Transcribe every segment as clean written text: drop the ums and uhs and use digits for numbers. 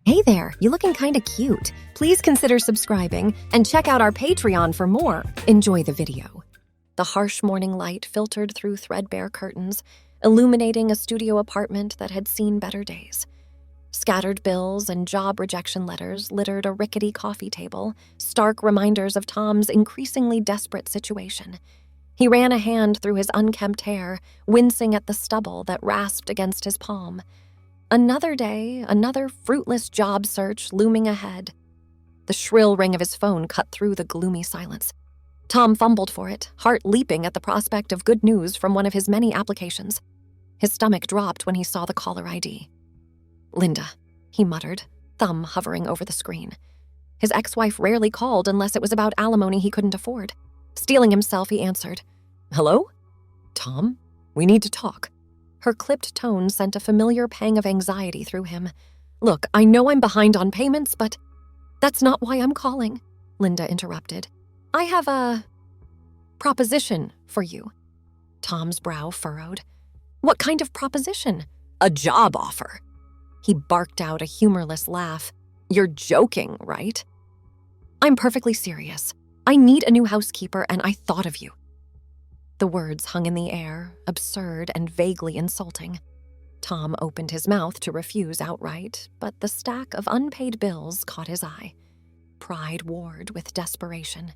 Hey there, you looking kinda cute. Please consider subscribing and check out our Patreon for more. Enjoy the video. The harsh morning light filtered through threadbare curtains, illuminating a studio apartment that had seen better days. Scattered bills and job rejection letters littered a rickety coffee table, stark reminders of Tom's increasingly desperate situation. He ran a hand through his unkempt hair, wincing at the stubble that rasped against his palm. Another day, another fruitless job search looming ahead. The shrill ring of his phone cut through the gloomy silence. Tom fumbled for it, heart leaping at the prospect of good news from one of his many applications. His stomach dropped when he saw the caller ID. Linda, he muttered, thumb hovering over the screen. His ex-wife rarely called unless it was about alimony he couldn't afford. Steeling himself, he answered. Hello? Tom? We need to talk. Her clipped tone sent a familiar pang of anxiety through him. Look, I know I'm behind on payments, but that's not why I'm calling, Linda interrupted. I have a proposition for you. Tom's brow furrowed. What kind of proposition? A job offer. He barked out a humorless laugh. You're joking, right? I'm perfectly serious. I need a new housekeeper, and I thought of you. The words hung in the air, absurd and vaguely insulting. Tom opened his mouth to refuse outright, but the stack of unpaid bills caught his eye. Pride warred with desperation.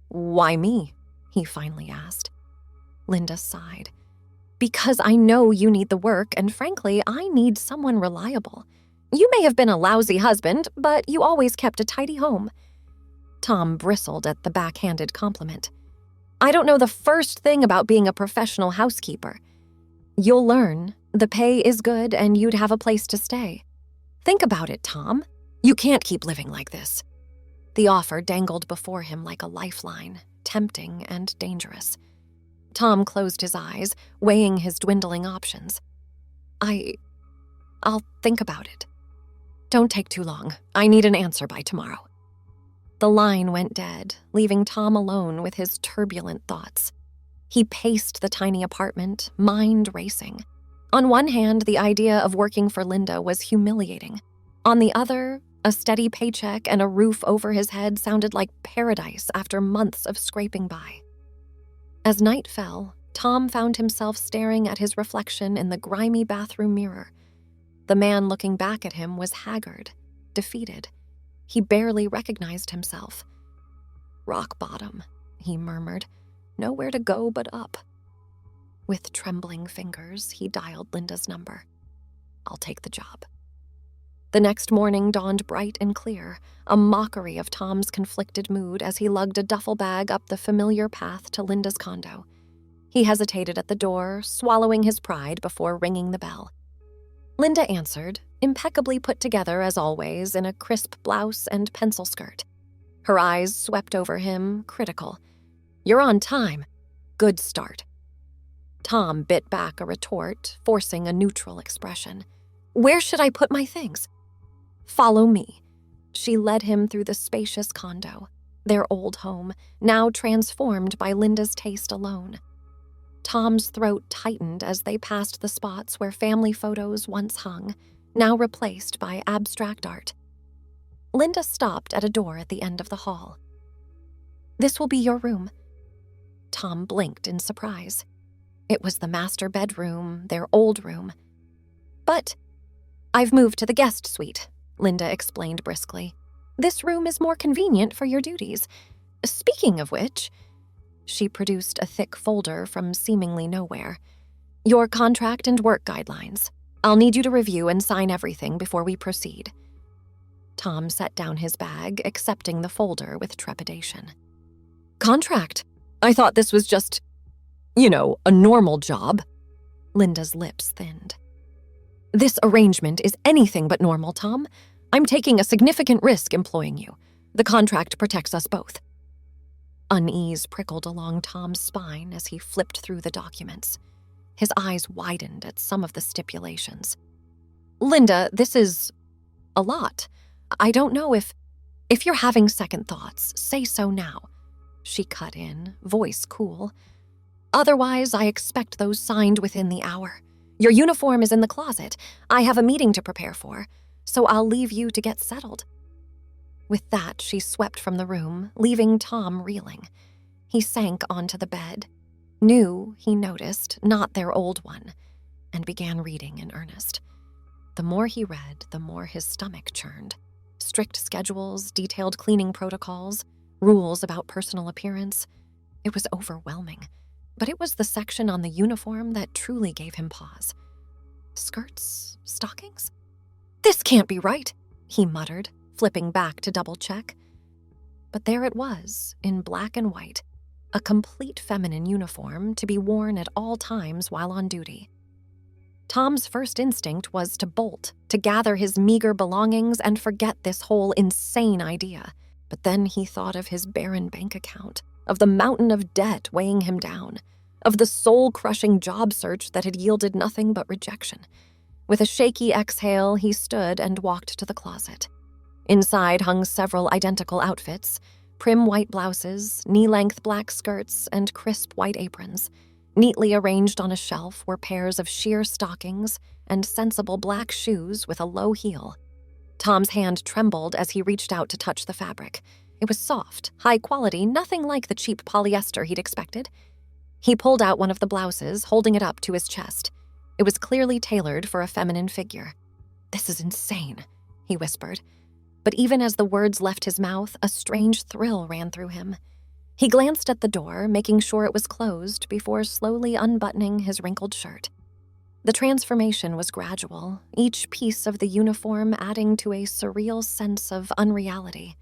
Why me? He finally asked. Linda sighed. Because I know you need the work, and frankly, I need someone reliable. You may have been a lousy husband, but you always kept a tidy home. Tom bristled at the backhanded compliment. I don't know the first thing about being a professional housekeeper. You'll learn. The pay is good and you'd have a place to stay. Think about it, Tom. You can't keep living like this. The offer dangled before him like a lifeline, tempting and dangerous. Tom closed his eyes, weighing his dwindling options. I'll think about it. Don't take too long. I need an answer by tomorrow. The line went dead, leaving Tom alone with his turbulent thoughts. He paced the tiny apartment, mind racing. On one hand, the idea of working for Linda was humiliating. On the other, a steady paycheck and a roof over his head sounded like paradise after months of scraping by. As night fell, Tom found himself staring at his reflection in the grimy bathroom mirror. The man looking back at him was haggard, defeated. He barely recognized himself. Rock bottom, he murmured. Nowhere to go but up. With trembling fingers, he dialed Linda's number. I'll take the job. The next morning dawned bright and clear, a mockery of Tom's conflicted mood as he lugged a duffel bag up the familiar path to Linda's condo. He hesitated at the door, swallowing his pride before ringing the bell. Linda answered, impeccably put together as always in a crisp blouse and pencil skirt. Her eyes swept over him, critical. You're on time. Good start. Tom bit back a retort, forcing a neutral expression. Where should I put my things? Follow me. She led him through the spacious condo, their old home, now transformed by Linda's taste alone. Tom's throat tightened as they passed the spots where family photos once hung, now replaced by abstract art. Linda stopped at a door at the end of the hall. This will be your room. Tom blinked in surprise. It was the master bedroom, their old room. But I've moved to the guest suite, Linda explained briskly. This room is more convenient for your duties. Speaking of which, she produced a thick folder from seemingly nowhere. Your contract and work guidelines. I'll need you to review and sign everything before we proceed. Tom set down his bag, accepting the folder with trepidation. Contract? I thought this was just, a normal job. Linda's lips thinned. This arrangement is anything but normal, Tom. I'm taking a significant risk employing you. The contract protects us both. Unease prickled along Tom's spine as he flipped through the documents. His eyes widened at some of the stipulations. Linda, this is a lot. I don't know if you're having second thoughts, say so now. She cut in, voice cool. Otherwise, I expect those signed within the hour. Your uniform is in the closet. I have a meeting to prepare for. so I'll leave you to get settled." With that, she swept from the room, leaving Tom reeling. He sank onto the bed. New, he noticed, not their old one, and began reading in earnest. The more he read, the more his stomach churned. Strict schedules, detailed cleaning protocols, rules about personal appearance. It was overwhelming, but it was the section on the uniform that truly gave him pause. Skirts? Stockings? "This can't be right," he muttered, flipping back to double-check. But there it was, in black and white, a complete feminine uniform to be worn at all times while on duty. Tom's first instinct was to bolt, to gather his meager belongings and forget this whole insane idea. But then he thought of his barren bank account, of the mountain of debt weighing him down, of the soul-crushing job search that had yielded nothing but rejection. With a shaky exhale, he stood and walked to the closet. Inside hung several identical outfits, prim white blouses, knee-length black skirts, and crisp white aprons. Neatly arranged on a shelf were pairs of sheer stockings and sensible black shoes with a low heel. Tom's hand trembled as he reached out to touch the fabric. It was soft, high quality, nothing like the cheap polyester he'd expected. He pulled out one of the blouses, holding it up to his chest. It was clearly tailored for a feminine figure. "This is insane," he whispered. But even as the words left his mouth, a strange thrill ran through him. He glanced at the door, making sure it was closed before slowly unbuttoning his wrinkled shirt. The transformation was gradual, each piece of the uniform adding to a surreal sense of unreality.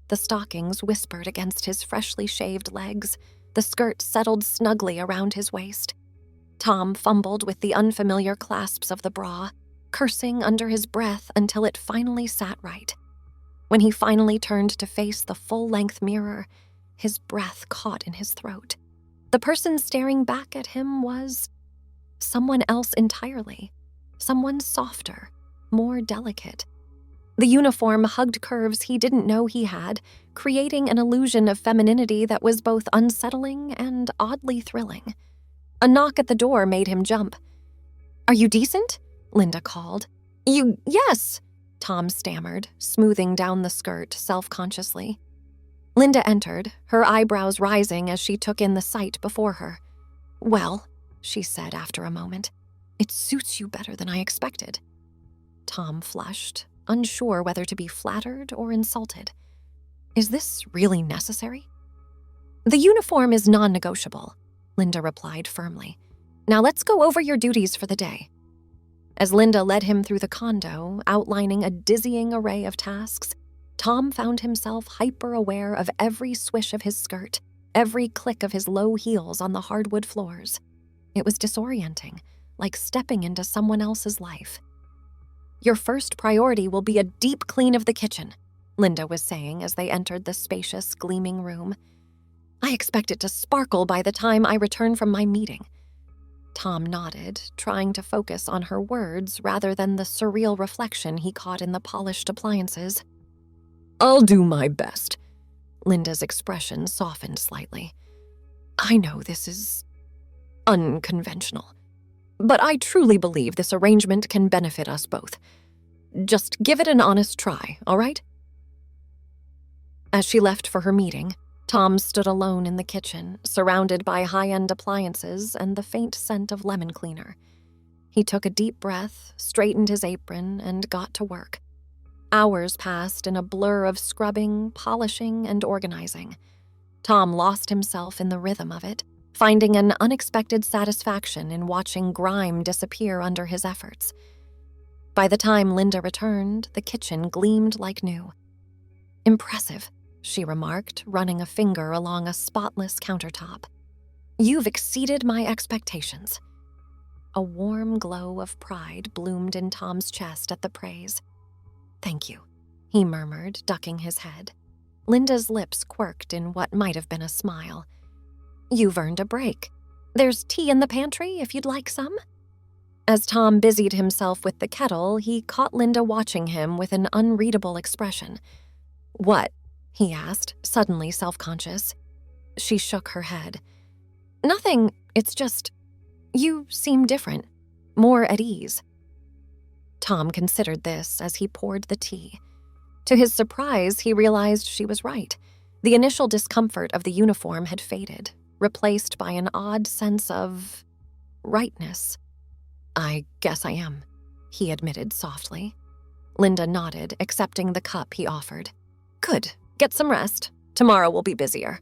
The stockings whispered against his freshly shaved legs, the skirt settled snugly around his waist. Tom fumbled with the unfamiliar clasps of the bra, cursing under his breath until it finally sat right. When he finally turned to face the full-length mirror, his breath caught in his throat. The person staring back at him was someone else entirely, someone softer, more delicate. The uniform hugged curves he didn't know he had, creating an illusion of femininity that was both unsettling and oddly thrilling. A knock at the door made him jump. "Are you decent?" Linda called. Yes," Tom stammered, smoothing down the skirt self-consciously. Linda entered, her eyebrows rising as she took in the sight before her. "Well," she said after a moment, "it suits you better than I expected." Tom flushed, unsure whether to be flattered or insulted. "Is this really necessary?" "The uniform is non-negotiable," Linda replied firmly. "Now let's go over your duties for the day." As Linda led him through the condo, outlining a dizzying array of tasks, Tom found himself hyper-aware of every swish of his skirt, every click of his low heels on the hardwood floors. It was disorienting, like stepping into someone else's life. "Your first priority will be a deep clean of the kitchen," Linda was saying as they entered the spacious, gleaming room. "I expect it to sparkle by the time I return from my meeting." Tom nodded, trying to focus on her words rather than the surreal reflection he caught in the polished appliances. "I'll do my best." Linda's expression softened slightly. "I know this is unconventional, but I truly believe this arrangement can benefit us both. Just give it an honest try, all right?" As she left for her meeting, Tom stood alone in the kitchen, surrounded by high-end appliances and the faint scent of lemon cleaner. He took a deep breath, straightened his apron, and got to work. Hours passed in a blur of scrubbing, polishing, and organizing. Tom lost himself in the rhythm of it, finding an unexpected satisfaction in watching grime disappear under his efforts. By the time Linda returned, the kitchen gleamed like new. "Impressive," she remarked, running a finger along a spotless countertop. "You've exceeded my expectations." A warm glow of pride bloomed in Tom's chest at the praise. "Thank you," he murmured, ducking his head. Linda's lips quirked in what might have been a smile. "You've earned a break. There's tea in the pantry if you'd like some." As Tom busied himself with the kettle, he caught Linda watching him with an unreadable expression. "What?" he asked, suddenly self-conscious. She shook her head. "Nothing, it's just, you seem different, more at ease." Tom considered this as he poured the tea. To his surprise, he realized she was right. The initial discomfort of the uniform had faded, replaced by an odd sense of rightness. "I guess I am," he admitted softly. Linda nodded, accepting the cup he offered. "Good. Get some rest. Tomorrow will be busier."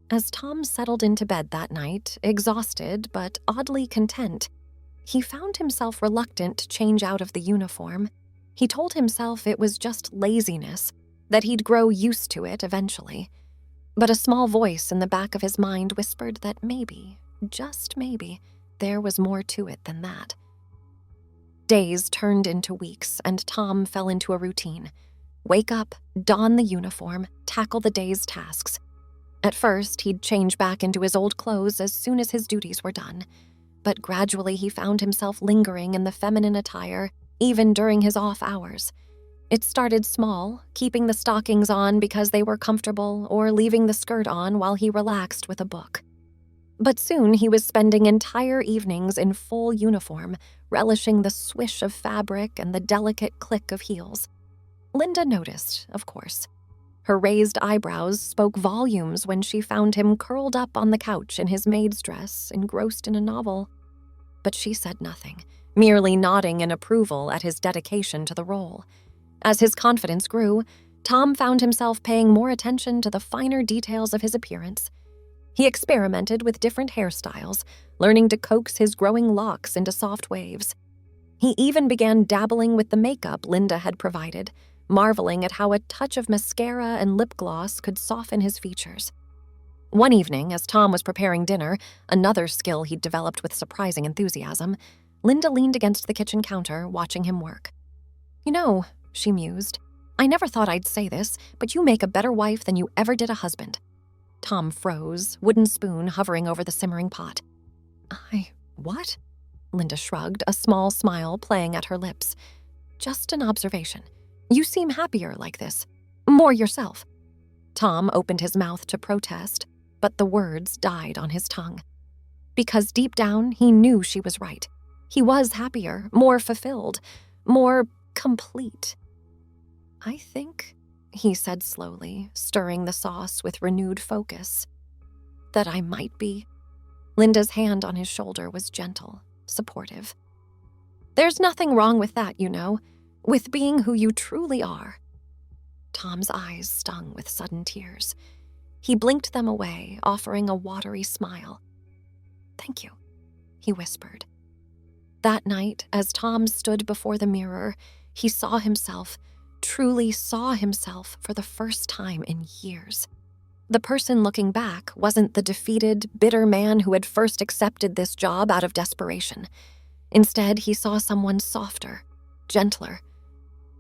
As Tom settled into bed that night, exhausted but oddly content, he found himself reluctant to change out of the uniform. He told himself it was just laziness, that he'd grow used to it eventually. But a small voice in the back of his mind whispered that maybe, just maybe, there was more to it than that. Days turned into weeks, and Tom fell into a routine. Wake up, don the uniform, tackle the day's tasks. At first, he'd change back into his old clothes as soon as his duties were done. But gradually he found himself lingering in the feminine attire, even during his off hours. It started small, keeping the stockings on because they were comfortable or leaving the skirt on while he relaxed with a book. But soon he was spending entire evenings in full uniform, relishing the swish of fabric and the delicate click of heels. Linda noticed, of course. Her raised eyebrows spoke volumes when she found him curled up on the couch in his maid's dress, engrossed in a novel. But she said nothing, merely nodding in approval at his dedication to the role. As his confidence grew, Tom found himself paying more attention to the finer details of his appearance. He experimented with different hairstyles, learning to coax his growing locks into soft waves. He even began dabbling with the makeup Linda had provided, marveling at how a touch of mascara and lip gloss could soften his features. One evening, as Tom was preparing dinner, another skill he'd developed with surprising enthusiasm, Linda leaned against the kitchen counter, watching him work. "You know," she mused, "I never thought I'd say this, but you make a better wife than you ever did a husband." Tom froze, wooden spoon hovering over the simmering pot. What?" Linda shrugged, a small smile playing at her lips. "Just an observation. You seem happier like this. More yourself." Tom opened his mouth to protest, but the words died on his tongue. Because deep down, he knew she was right. He was happier, more fulfilled, more complete. "I think," he said slowly, stirring the sauce with renewed focus, "that I might be." Linda's hand on his shoulder was gentle, supportive. "There's nothing wrong with that, you know, with being who you truly are." Tom's eyes stung with sudden tears. He blinked them away, offering a watery smile. "Thank you," he whispered. That night, as Tom stood before the mirror, he saw himself, truly saw himself for the first time in years. The person looking back wasn't the defeated, bitter man who had first accepted this job out of desperation. Instead, he saw someone softer, gentler,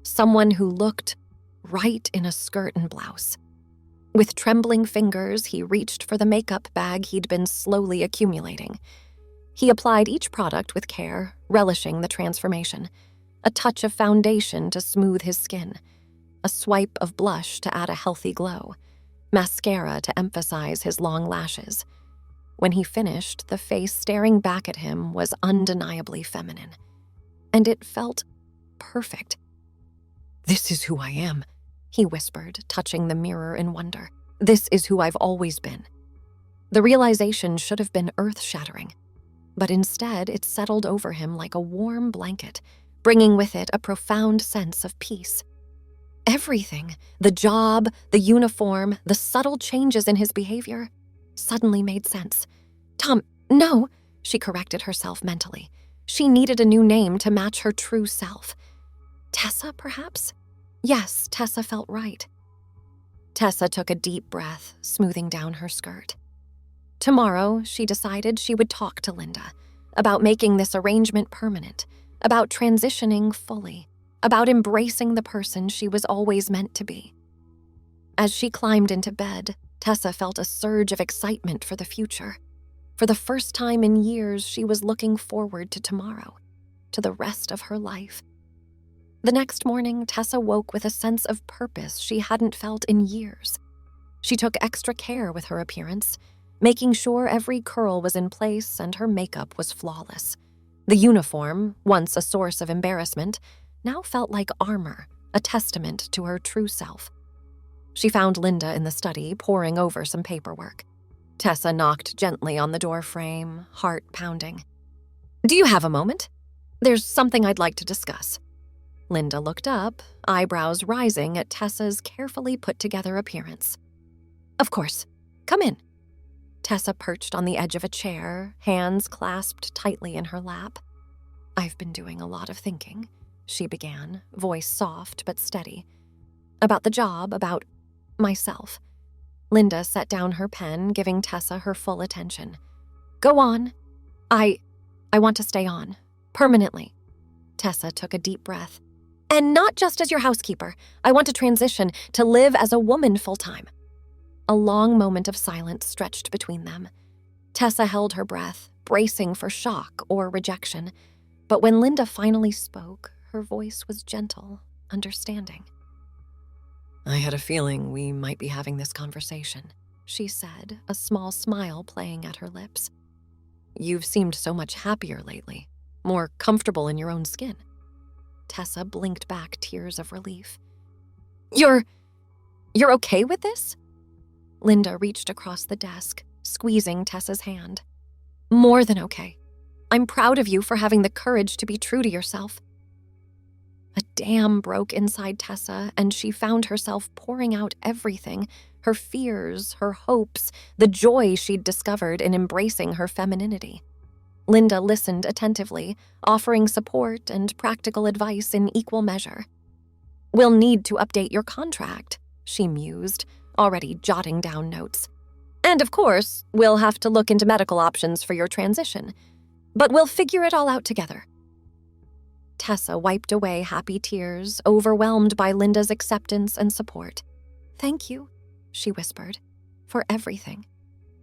someone who looked right in a skirt and blouse. With trembling fingers, he reached for the makeup bag he'd been slowly accumulating. He applied each product with care, relishing the transformation. A touch of foundation to smooth his skin, a swipe of blush to add a healthy glow, mascara to emphasize his long lashes. When he finished, the face staring back at him was undeniably feminine. And it felt perfect. "This is who I am," he whispered, touching the mirror in wonder. "This is who I've always been." The realization should have been earth-shattering, but instead it settled over him like a warm blanket, bringing with it a profound sense of peace. Everything, the job, the uniform, the subtle changes in his behavior, suddenly made sense. "Tom, no," she corrected herself mentally. She needed a new name to match her true self. Tessa, perhaps? Yes, Tessa felt right. Tessa took a deep breath, smoothing down her skirt. Tomorrow, she decided she would talk to Linda about making this arrangement permanent, about transitioning fully, about embracing the person she was always meant to be. As she climbed into bed, Tessa felt a surge of excitement for the future. For the first time in years, she was looking forward to tomorrow, to the rest of her life. The next morning, Tessa woke with a sense of purpose she hadn't felt in years. She took extra care with her appearance, making sure every curl was in place and her makeup was flawless. The uniform, once a source of embarrassment, now felt like armor, a testament to her true self. She found Linda in the study, poring over some paperwork. Tessa knocked gently on the door frame, heart pounding. "Do you have a moment? There's something I'd like to discuss." Linda looked up, eyebrows rising at Tessa's carefully put-together appearance. "Of course. Come in." Tessa perched on the edge of a chair, hands clasped tightly in her lap. "I've been doing a lot of thinking," she began, voice soft but steady. "About the job, about myself." Linda set down her pen, giving Tessa her full attention. "Go on. I want to stay on. Permanently." Tessa took a deep breath. "And not just as your housekeeper. I want to transition to live as a woman full-time." A long moment of silence stretched between them. Tessa held her breath, bracing for shock or rejection. But when Linda finally spoke, her voice was gentle, understanding. "I had a feeling we might be having this conversation," she said, a small smile playing at her lips. "You've seemed so much happier lately, more comfortable in your own skin." Tessa blinked back tears of relief. You're okay with this?" Linda reached across the desk, squeezing Tessa's hand. "More than okay. I'm proud of you for having the courage to be true to yourself." A dam broke inside Tessa, and she found herself pouring out everything, her fears, her hopes, the joy she'd discovered in embracing her femininity. Linda listened attentively, offering support and practical advice in equal measure. "We'll need to update your contract," she mused, already jotting down notes. "And of course, we'll have to look into medical options for your transition. But we'll figure it all out together." Tessa wiped away happy tears, overwhelmed by Linda's acceptance and support. "Thank you," she whispered, "for everything."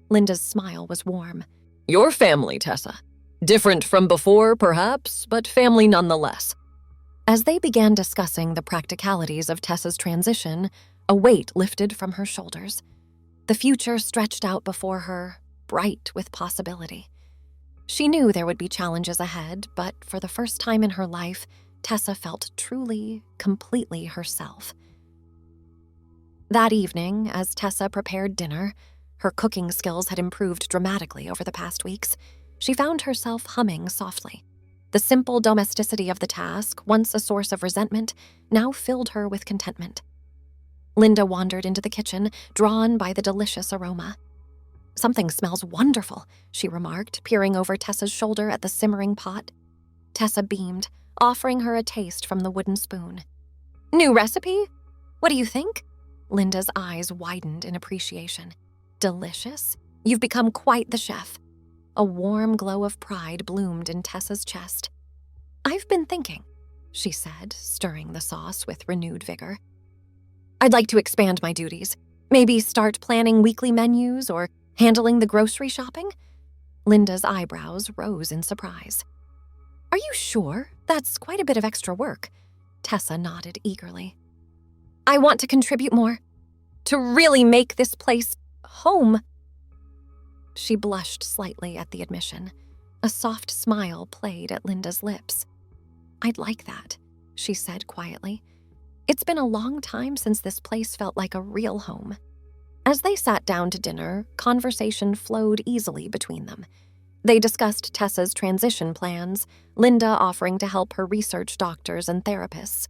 Linda's smile was warm. "Your family, Tessa. Different from before, perhaps, but family nonetheless." As they began discussing the practicalities of Tessa's transition, a weight lifted from her shoulders. The future stretched out before her, bright with possibility. She knew there would be challenges ahead, but for the first time in her life, Tessa felt truly, completely herself. That evening, as Tessa prepared dinner, her cooking skills had improved dramatically over the past weeks, she found herself humming softly. The simple domesticity of the task, once a source of resentment, now filled her with contentment. Linda wandered into the kitchen, drawn by the delicious aroma. "Something smells wonderful," she remarked, peering over Tessa's shoulder at the simmering pot. Tessa beamed, offering her a taste from the wooden spoon. "New recipe? What do you think?" Linda's eyes widened in appreciation. "Delicious? You've become quite the chef." A warm glow of pride bloomed in Tessa's chest. "I've been thinking," she said, stirring the sauce with renewed vigor. "I'd like to expand my duties. Maybe start planning weekly menus or handling the grocery shopping?" Linda's eyebrows rose in surprise. "Are you sure? That's quite a bit of extra work." Tessa nodded eagerly. "I want to contribute more. To really make this place home." She blushed slightly at the admission. A soft smile played at Linda's lips. "I'd like that," she said quietly. "It's been a long time since this place felt like a real home." As they sat down to dinner, conversation flowed easily between them. They discussed Tessa's transition plans, Linda offering to help her research doctors and therapists.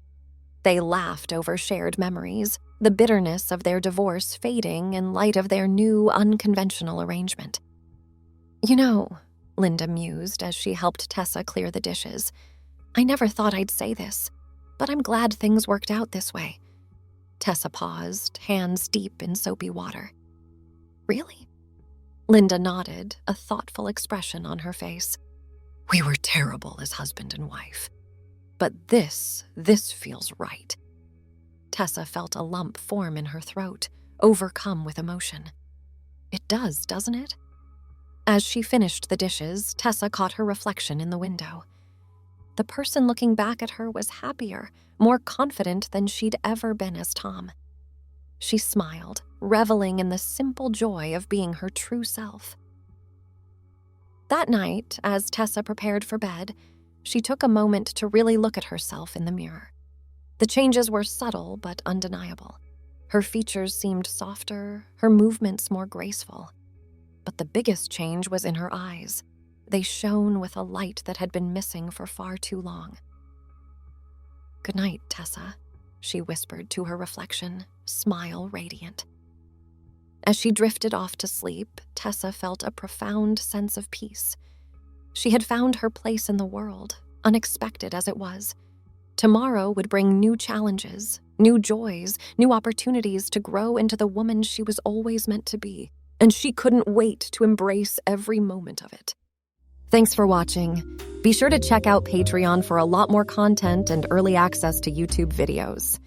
They laughed over shared memories, the bitterness of their divorce fading in light of their new, unconventional arrangement. "You know," Linda mused as she helped Tessa clear the dishes, "I never thought I'd say this, but I'm glad things worked out this way." Tessa paused, hands deep in soapy water. "Really?" Linda nodded, a thoughtful expression on her face. "We were terrible as husband and wife. But this feels right." Tessa felt a lump form in her throat, overcome with emotion. "It does, doesn't it?" As she finished the dishes, Tessa caught her reflection in the window. The person looking back at her was happier, more confident than she'd ever been as Tom. She smiled, reveling in the simple joy of being her true self. That night, as Tessa prepared for bed, she took a moment to really look at herself in the mirror. The changes were subtle but undeniable. Her features seemed softer, her movements more graceful. But the biggest change was in her eyes. They shone with a light that had been missing for far too long. "Good night, Tessa," she whispered to her reflection, smile radiant. As she drifted off to sleep, Tessa felt a profound sense of peace. She had found her place in the world, unexpected as it was. Tomorrow would bring new challenges, new joys, new opportunities to grow into the woman she was always meant to be, and she couldn't wait to embrace every moment of it. Thanks for watching. Be sure to check out Patreon for a lot more content and early access to YouTube videos.